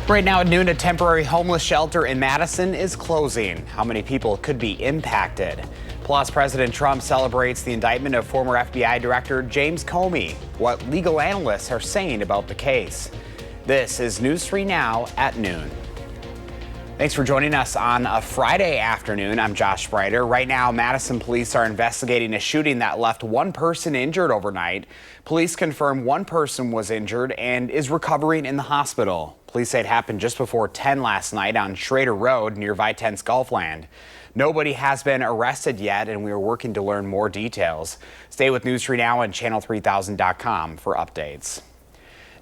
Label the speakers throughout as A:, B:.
A: Right now at noon, a temporary homeless shelter in Madison is closing. How many people could be impacted? Plus, President Trump celebrates the indictment of former FBI Director James Comey. What legal analysts are saying about the case. This is News 3 Now at noon. Thanks for joining us on a Friday afternoon. I'm Josh Sprider. Right now, Madison police are investigating a shooting that left one person injured overnight. Police confirm one person was injured and is recovering in the hospital. Police say it happened just before 10 last night on Schrader Road near Vitense Gulfland. Nobody has been arrested yet, and we are working to learn more details. Stay with News 3 Now and channel3000.com for updates.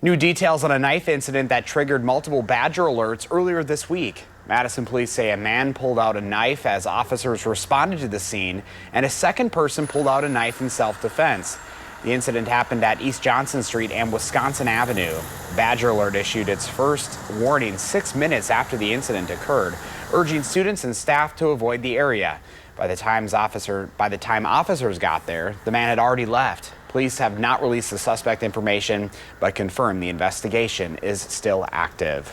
A: New details on a knife incident that triggered multiple Badger alerts earlier this week. Madison police say a man pulled out a knife as officers responded to the scene, and a second person pulled out a knife in self-defense. The incident happened at East Johnson Street and Wisconsin Avenue. Badger Alert issued its first warning 6 minutes after the incident occurred, urging students and staff to avoid the area. By the time officers got there, the man had already left. Police have not released the suspect information, but confirmed the investigation is still active.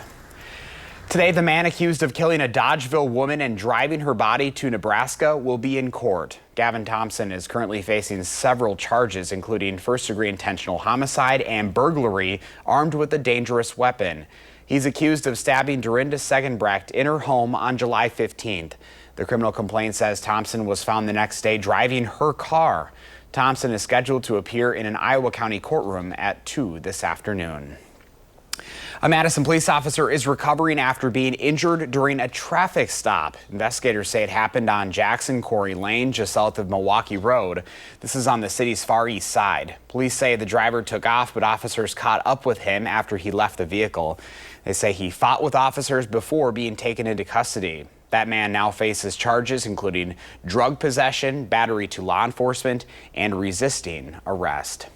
A: Today, the man accused of killing a Dodgeville woman and driving her body to Nebraska will be in court. Gavin Thompson is currently facing several charges, including first-degree intentional homicide and burglary armed with a dangerous weapon. He's accused of stabbing Dorinda Segenbrecht in her home on July 15th. The criminal complaint says Thompson was found the next day driving her car. Thompson is scheduled to appear in an Iowa County courtroom at 2 this afternoon. A Madison police officer is recovering after being injured during a traffic stop. Investigators say it happened on Jackson Quarry Lane, just south of Milwaukee Road. This is on the city's far east side. Police say the driver took off, but officers caught up with him after he left the vehicle. They say he fought with officers before being taken into custody. That man now faces charges including drug possession, battery to law enforcement, and resisting arrest.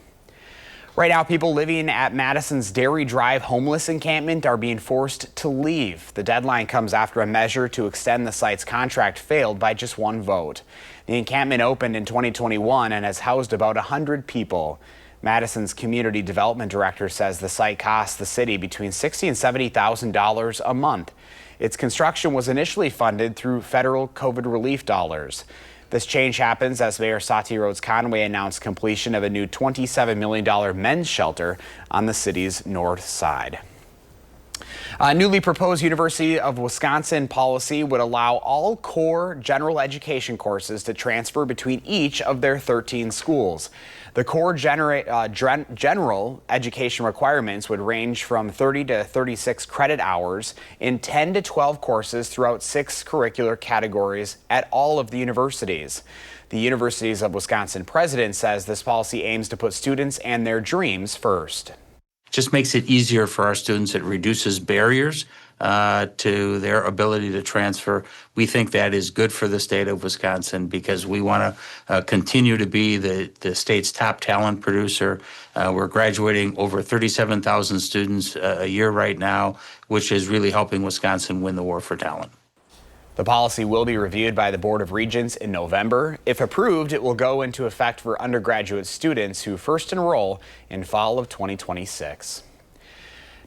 A: Right now, people living at Madison's Dairy Drive homeless encampment are being forced to leave. The deadline comes after a measure to extend the site's contract failed by just one vote. The encampment opened in 2021 and has housed about 100 people. Madison's community development director says the site costs the city between $60,000 and $70,000 a month. Its construction was initially funded through federal COVID relief dollars. This change happens as Mayor Satie Rhodes Conway announced completion of a new $27 million men's shelter on the city's north side. A newly proposed University of Wisconsin policy would allow all core general education courses to transfer between each of their 13 schools. The core general education requirements would range from 30 to 36 credit hours in 10 to 12 courses throughout 6 curricular categories at all of the universities. The Universities of Wisconsin president says this policy aims to put students and their dreams first.
B: Just makes it easier for our students. It reduces barriers to their ability to transfer. We think that is good for the state of Wisconsin because we want to continue to be the state's top talent producer. We're graduating over 37,000 students a year right now, which is really helping Wisconsin win the war for talent.
A: The policy will be reviewed by the Board of Regents in November. If approved, it will go into effect for undergraduate students who first enroll in fall of 2026.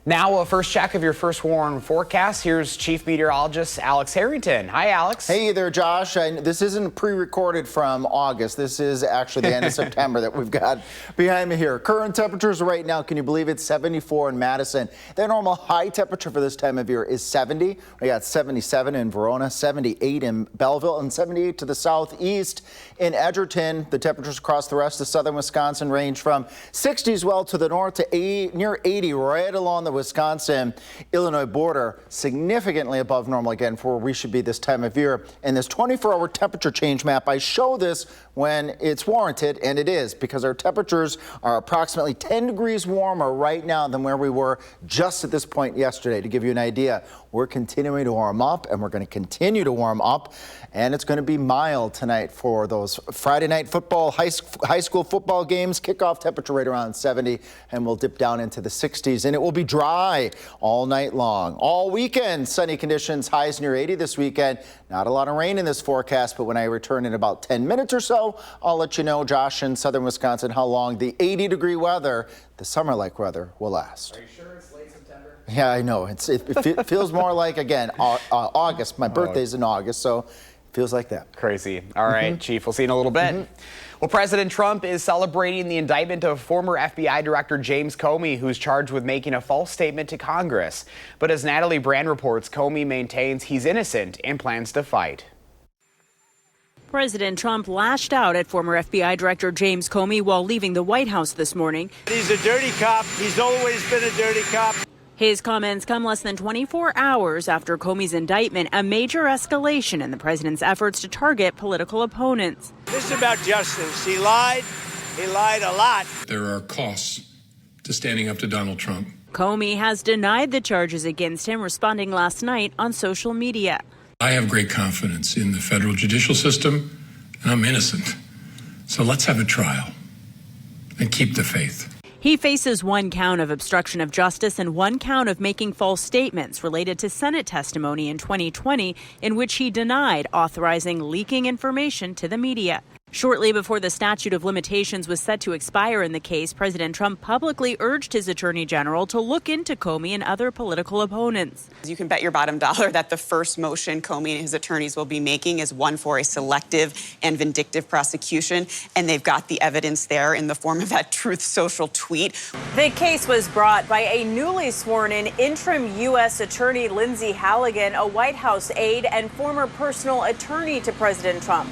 A: Now, a first check of your first warn forecast. Here's Chief Meteorologist Alex Harrington. Hi, Alex.
C: Hey there, Josh. This isn't pre-recorded from August. This is actually the end of September that we've got behind me here. Current temperatures right now, can you believe it? 74 in Madison. The normal high temperature for this time of year is 70. We got 77 in Verona, 78 in Belleville, and 78 to the southeast in Edgerton. The temperatures across the rest of southern Wisconsin range from 60s well to the north to near 80 right along the Wisconsin-Illinois border, significantly above normal again for where we should be this time of year. In this 24-hour temperature change map, I show this when it's warranted, and it is, because our temperatures are approximately 10 degrees warmer right now than where we were just at this point yesterday. To give you an idea, we're continuing to warm up, and we're going to continue to warm up, and it's going to be mild tonight for those Friday night football, high school football games. Kickoff temperature right around 70, and we'll dip down into the 60s, and it will be dry dry all night long. All weekend, sunny conditions, highs near 80 this weekend. Not a lot of rain in this forecast, but when I return in about 10 minutes or so, I'll let you know, Josh, in southern Wisconsin, how long the 80-degree weather, the summer-like weather, will last.
A: Are you sure it's late September?
C: Yeah, I know. It feels more like, again, August. My birthday's in August, so feels like that.
A: Crazy. All right, Chief, we'll see you in a little bit. Well, President Trump is celebrating the indictment of former FBI Director James Comey, who's charged with making a false statement to Congress. But as Natalie Brand reports, Comey maintains he's innocent and plans to fight.
D: President Trump lashed out at former FBI Director James Comey while leaving the White House this morning.
E: He's a dirty cop. He's always been a dirty cop.
D: His comments come less than 24 hours after Comey's indictment, a major escalation in the president's efforts to target political opponents.
E: This is about justice. He lied. He lied a lot.
F: There are costs to standing up to Donald Trump.
D: Comey has denied the charges against him, responding last night on social media.
F: I have great confidence in the federal judicial system, and I'm innocent. So let's have a trial and keep the faith.
D: He faces one count of obstruction of justice and one count of making false statements related to Senate testimony in 2020, in which he denied authorizing leaking information to the media. Shortly before the statute of limitations was set to expire in the case, President Trump publicly urged his attorney general to look into Comey and other political opponents.
G: You can bet your bottom dollar that the first motion Comey and his attorneys will be making is one for a selective and vindictive prosecution, and they've got the evidence there in the form of that Truth Social tweet.
D: The case was brought by a newly sworn-in interim U.S. Attorney Lindsay Halligan, a White House aide and former personal attorney to President Trump.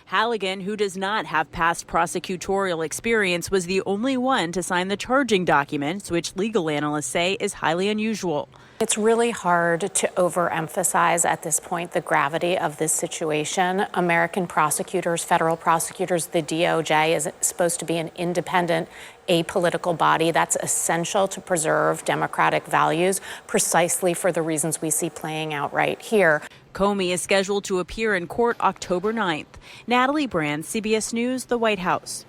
D: Halligan, who does not have past prosecutorial experience, was the only one to sign the charging documents, which legal analysts say is highly unusual.
H: It's really hard to overemphasize at this point the gravity of this situation. American prosecutors, federal prosecutors, the DOJ is supposed to be an independent, apolitical body that's essential to preserve democratic values, precisely for the reasons we see playing out right here.
D: Comey is scheduled to appear in court October 9th. Natalie Brand, CBS News, the White House.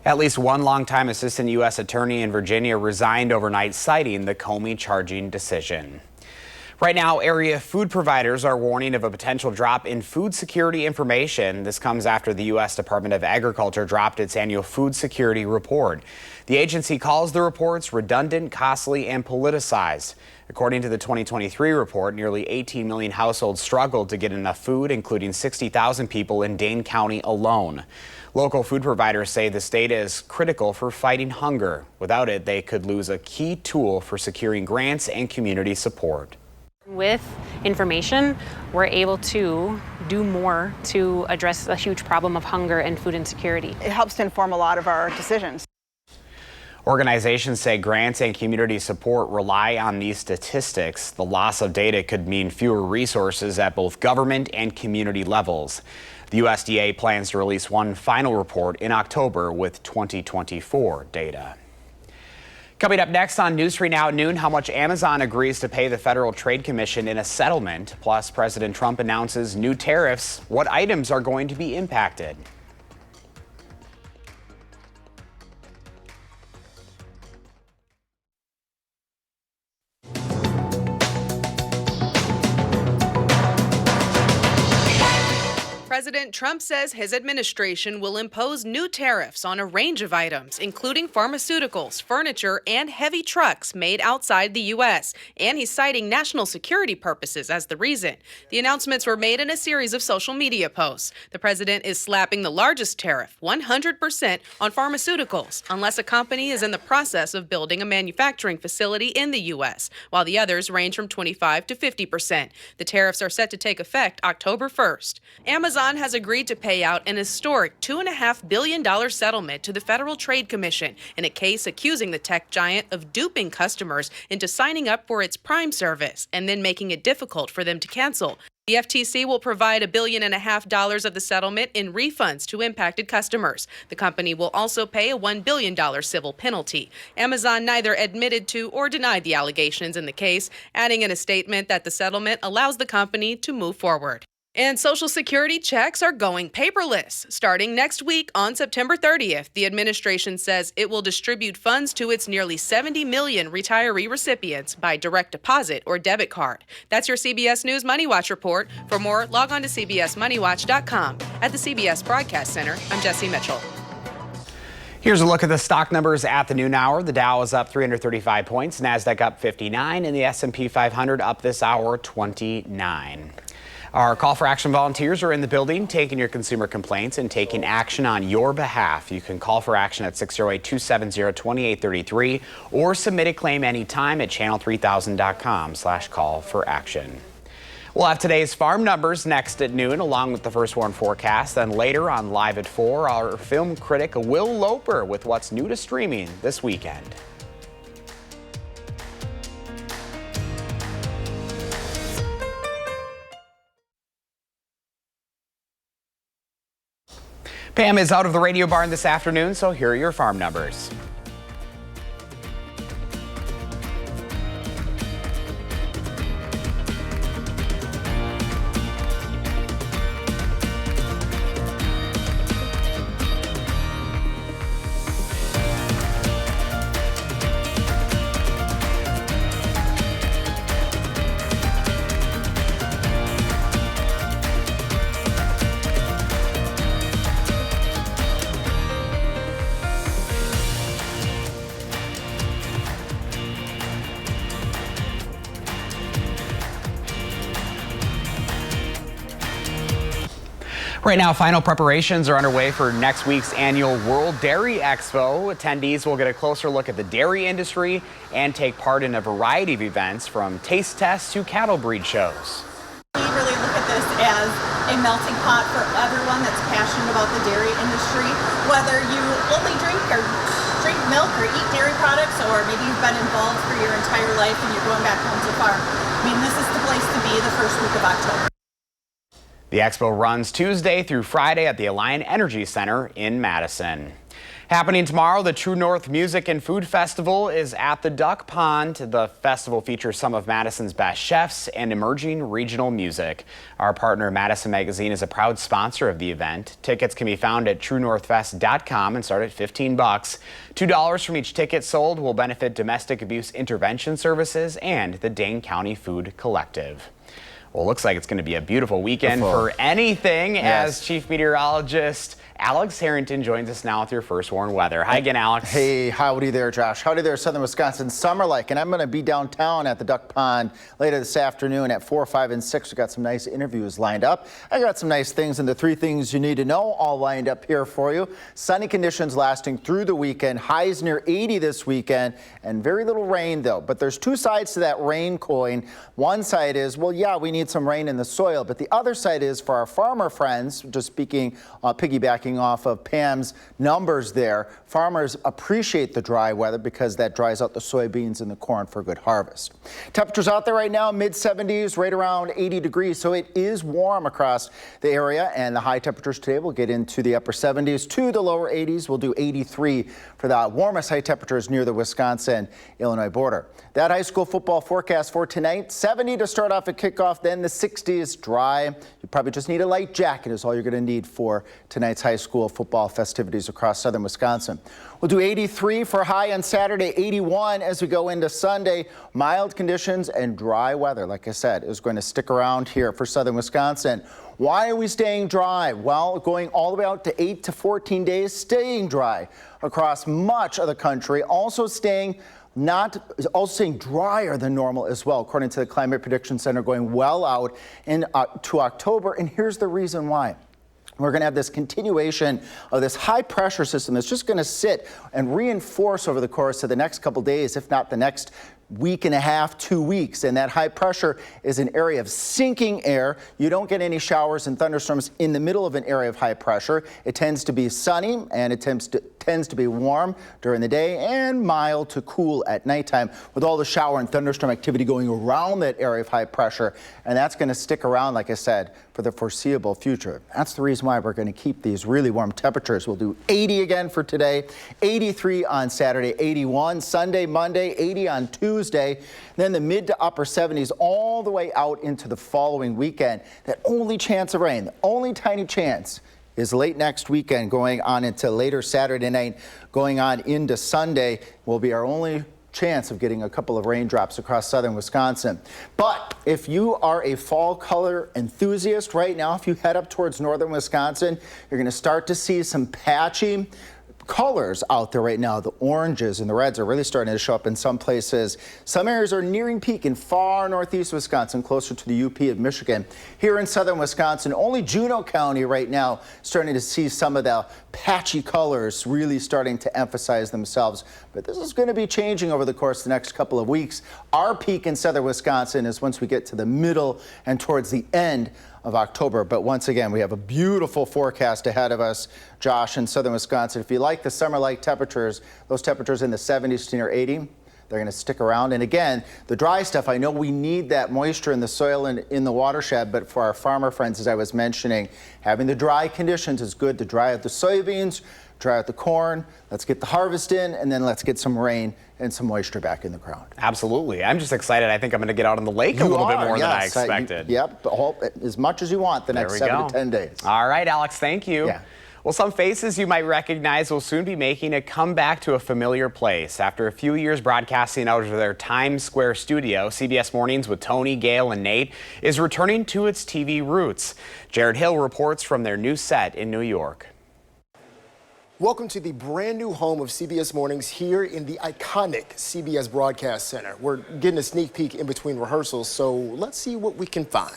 A: At least one longtime assistant U.S. attorney in Virginia resigned overnight, citing the Comey charging decision. Right now, area food providers are warning of a potential drop in food security information. This comes after the U.S. Department of Agriculture dropped its annual food security report. The agency calls the reports redundant, costly, and politicized. According to the 2023 report, nearly 18 million households struggled to get enough food, including 60,000 people in Dane County alone. Local food providers say this data is critical for fighting hunger. Without it, they could lose a key tool for securing grants and community support.
I: With information, we're able to do more to address a huge problem of hunger and food insecurity.
J: It helps to inform a lot of our decisions.
A: Organizations say grants and community support rely on these statistics. The loss of data could mean fewer resources at both government and community levels. The USDA plans to release one final report in October with 2024 data. Coming up next on News 3 Now at noon, how much Amazon agrees to pay the Federal Trade Commission in a settlement. Plus, President Trump announces new tariffs. What items are going to be impacted?
K: President Trump says his administration will impose new tariffs on a range of items, including pharmaceuticals, furniture, and heavy trucks made outside the U.S., and he's citing national security purposes as the reason. The announcements were made in a series of social media posts. The president is slapping the largest tariff, 100%, on pharmaceuticals, unless a company is in the process of building a manufacturing facility in the U.S., while the others range from 25 to 50%. The tariffs are set to take effect October 1st. Amazon has agreed to pay out an historic $2.5 billion settlement to the Federal Trade Commission in a case accusing the tech giant of duping customers into signing up for its Prime service and then making it difficult for them to cancel. The FTC will provide $1.5 billion of the settlement in refunds to impacted customers. The company will also pay a $1 billion civil penalty. Amazon neither admitted to or denied the allegations in the case, adding in a statement that the settlement allows the company to move forward. And Social Security checks are going paperless. Starting next week on September 30th, the administration says it will distribute funds to its nearly 70 million retiree recipients by direct deposit or debit card. That's your CBS News Money Watch report. For more, log on to cbsmoneywatch.com. At the CBS Broadcast Center, I'm Jesse Mitchell.
A: Here's a look at the stock numbers at the noon hour. The Dow is up 335 points, NASDAQ up 59, and the S&P 500 up this hour 29. Our Call for Action volunteers are in the building taking your consumer complaints and taking action on your behalf. You can call for action at 608-270-2833 or submit a claim anytime at channel3000.com/call-for-action. We'll have today's farm numbers next at noon along with the first warn forecast. Then later on Live at 4, our film critic Will Loper with what's new to streaming this weekend. Pam is out of the radio barn this afternoon, so here are your farm numbers. Right now, final preparations are underway for next week's annual World Dairy Expo. Attendees will get a closer look at the dairy industry and take part in a variety of events from taste tests to cattle breed shows.
L: We really look at this as a melting pot for everyone that's passionate about the dairy industry, whether you only drink milk or eat dairy products, or maybe you've been involved for your entire life and you're going back home to farm. I mean, this is the place to be the first week of October.
A: The expo runs Tuesday through Friday at the Alliant Energy Center in Madison. Happening tomorrow, the True North Music and Food Festival is at the Duck Pond. The festival features some of Madison's best chefs and emerging regional music. Our partner, Madison Magazine, is a proud sponsor of the event. Tickets can be found at truenorthfest.com and start at $15. $2 from each ticket sold will benefit domestic abuse intervention services and the Dane County Food Collective. Well, it looks like it's going to be a beautiful weekend for anything,
C: yes.
A: As Chief Meteorologist Alex Harrington joins us now with your first warn weather. Hi again, Alex.
C: Hey, howdy there, Josh. Howdy there, Southern Wisconsin. Summer like, and I'm going to be downtown at the Duck Pond later this afternoon at 4, 5, and 6. We've got some nice interviews lined up. I got some nice things, and the 3 things you need to know all lined up here for you. Sunny conditions lasting through the weekend. Highs near 80 this weekend, and very little rain, though. But there's 2 sides to that rain coin. One side is, well, yeah, we need some rain in the soil, but the other side is for our farmer friends, just speaking, piggybacking off of Pam's numbers there, farmers appreciate the dry weather because that dries out the soybeans and the corn for a good harvest. Temperatures out there right now, mid-70s, right around 80 degrees, so it is warm across the area, and the high temperatures today will get into the upper 70s to the lower 80s. We'll do 83 for the warmest high temperatures near the Wisconsin-Illinois border. That high school football forecast for tonight, 70 to start off at kickoff, then the 60s, dry. You probably just need a light jacket is all you're going to need for tonight's high school football festivities across southern Wisconsin. We'll do 83 for high on Saturday, 81 as we go into Sunday. Mild conditions and dry weather, like I said, is going to stick around here for southern Wisconsin. Why are we staying dry? Well, going all the way out to 8 to 14 days, staying dry across much of the country, also staying drier than normal as well, according to the Climate Prediction Center, going well out to October. And here's the reason why. We're going to have this continuation of this high pressure system that's just going to sit and reinforce over the course of the next couple days, if not the next week and a half, 2 weeks. And that high pressure is an area of sinking air. You don't get any showers and thunderstorms in the middle of an area of high pressure. It tends to be sunny, and it tends to be warm during the day and mild to cool at nighttime, with all the shower and thunderstorm activity going around that area of high pressure. And that's going to stick around, like I said, for the foreseeable future. That's the reason why we're going to keep these really warm temperatures. We'll do 80 again for today, 83 on Saturday, 81 Sunday, Monday, 80 on Tuesday. Tuesday, then the mid to upper 70s all the way out into the following weekend. That only chance of rain, the only tiny chance, is late next weekend, going on into later Saturday night, going on into Sunday, will be our only chance of getting a couple of raindrops across southern Wisconsin. But if you are a fall color enthusiast right now, if you head up towards northern Wisconsin, you're going to start to see some patchy colors out there right now. The oranges and the reds are really starting to show up in some places. Some areas are nearing peak in far northeast Wisconsin, closer to the UP of Michigan. Here in southern Wisconsin, only Juneau County right now starting to see some of the patchy colors really starting to emphasize themselves. But this is going to be changing over the course of the next couple of weeks. Our peak in southern Wisconsin is once we get to the middle and towards the end of October. But once again, we have a beautiful forecast ahead of us, Josh, in southern Wisconsin. If you like the summer-like temperatures, those temperatures in the 70s to near 80, they're going to stick around. And again, the dry stuff, I know we need that moisture in the soil and in the watershed, but for our farmer friends, as I was mentioning, having the dry conditions is good to dry out the soybeans, dry out the corn. Let's get the harvest in, and then let's get some rain and some moisture back in the ground.
A: Absolutely. I'm just excited. I think I'm going to get out on the lake a little bit more than I expected.
C: Yep, as much as you want the next 7 to 10 days.
A: All right, Alex, thank you.
C: Yeah.
A: Well, some faces you might recognize will soon be making a comeback to a familiar place. After a few years broadcasting out of their Times Square studio, CBS Mornings with Tony, Gail, and Nate is returning to its TV roots. Jared Hill reports from their new set in New York.
M: Welcome to the brand new home of CBS Mornings here in the iconic CBS Broadcast Center. We're getting a sneak peek in between rehearsals, so let's see what we can find.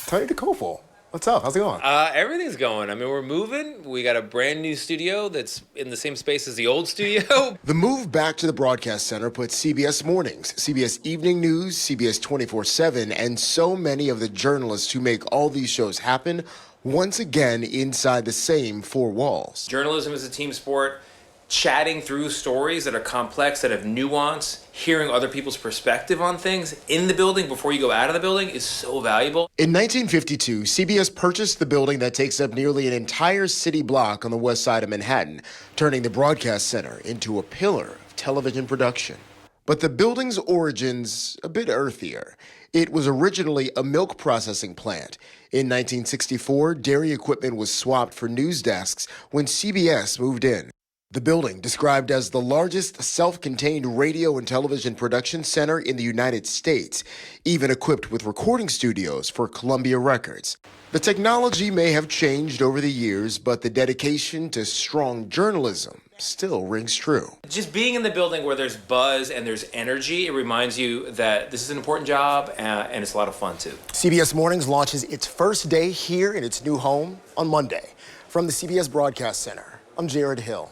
M: Tony DeCovo, what's up? How's it going?
N: Everything's going. I mean, we're moving. We got a brand new studio that's in the same space as the old studio.
M: The move back to the Broadcast Center puts CBS Mornings, CBS Evening News, CBS 24/7, and so many of the journalists who make all these shows happen once again inside the same four walls.
N: Journalism is a team sport. Chatting through stories that are complex, that have nuance, hearing other people's perspective on things in the building before you go out of the building is so valuable.
M: In 1952, CBS purchased the building that takes up nearly an entire city block on the west side of Manhattan, turning the Broadcast Center into a pillar of television production. But the building's origins a bit earthier. It was originally a milk processing plant. In 1964, dairy equipment was swapped for news desks when CBS moved in. The building, described as the largest self-contained radio and television production center in the United States, even equipped with recording studios for Columbia Records. The technology may have changed over the years, but the dedication to strong journalism still rings true.
N: Just being in the building where there's buzz and there's energy, it reminds you that this is an important job and it's a lot of fun too.
M: CBS Mornings launches its first day here in its new home on Monday. From the CBS Broadcast Center, I'm Jared Hill.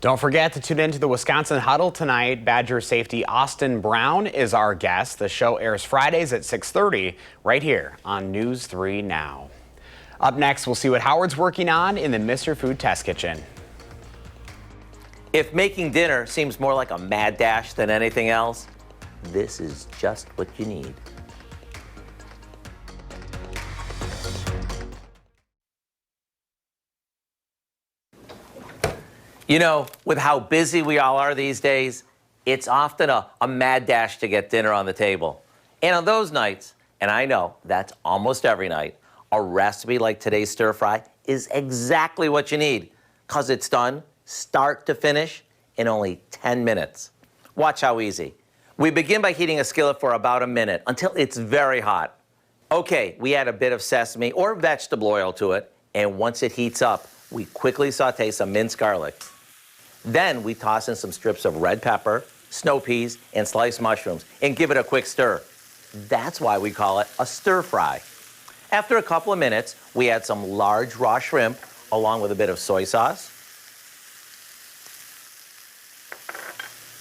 A: Don't forget to tune in to the Wisconsin Huddle tonight. Badger safety Austin Brown is our guest. The show airs Fridays at 6:30 right here on News 3 Now. Up next, we'll see what Howard's working on in the Mr. Food Test Kitchen.
O: If making dinner seems more like a mad dash than anything else, this is just what you need. You know, with how busy we all are these days, it's often a mad dash to get dinner on the table. And on those nights, and I know that's almost every night, a recipe like today's stir fry is exactly what you need, because it's done start to finish in only 10 minutes. Watch how easy. We begin by heating a skillet for about a minute until it's very hot. Okay, we add a bit of sesame or vegetable oil to it, and once it heats up, we quickly saute some minced garlic. Then we toss in some strips of red pepper, snow peas, and sliced mushrooms, and give it a quick stir. That's why we call it a stir fry. After a couple of minutes, we add some large raw shrimp along with a bit of soy sauce,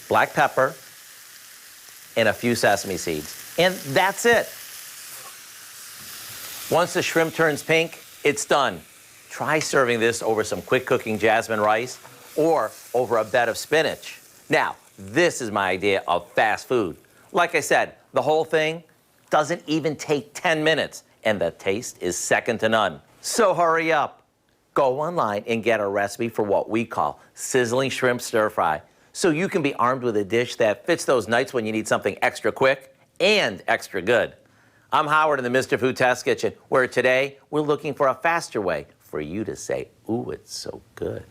O: black pepper, and a few sesame seeds. And that's it. Once the shrimp turns pink, it's done. Try serving this over some quick cooking jasmine rice or over a bed of spinach. Now, this is my idea of fast food. Like I said, the whole thing doesn't even take 10 minutes, and the taste is second to none. So hurry up. Go online and get a recipe for what we call sizzling shrimp stir fry. so you can be armed with a dish that fits those nights when you need something extra quick and extra good. I'm Howard in the Mr. Food Test Kitchen, where today we're looking for a faster way for you to say, ooh, it's so good.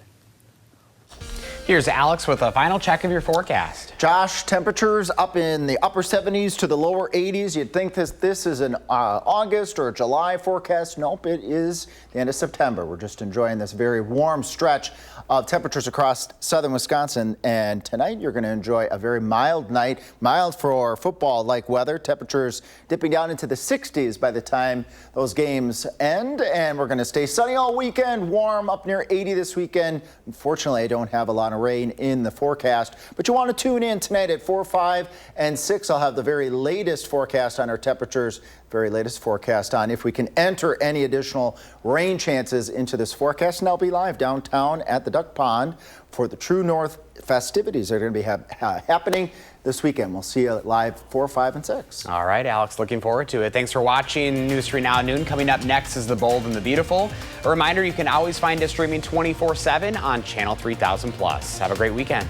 A: Here's Alex with a final check of your forecast.
C: Josh, temperatures up in the upper 70s to the lower 80s. You'd think this is an August or July forecast. Nope, it is the end of September. We're just enjoying this very warm stretch of temperatures across southern Wisconsin. And tonight you're going to enjoy a very mild night, mild for football-like weather. Temperatures dipping down into the 60s by the time those games end. And we're going to stay sunny all weekend, warm up near 80 this weekend. Unfortunately, I don't have a lot of rain in the forecast, but you want to tune in tonight at 4, 5, and 6. I'll have the very latest forecast on our temperatures, very latest forecast on if we can enter any additional rain chances into this forecast. And I'll be live downtown at the Duck Pond for the True North festivities that are going to be happening this weekend. We'll see you live 4, 5, and 6.
A: All right, Alex, looking forward to it. Thanks for watching News 3 Now at noon. Coming up next is The Bold and the Beautiful. A reminder, you can always find us streaming 24/7 on Channel 3000+. Have a great weekend.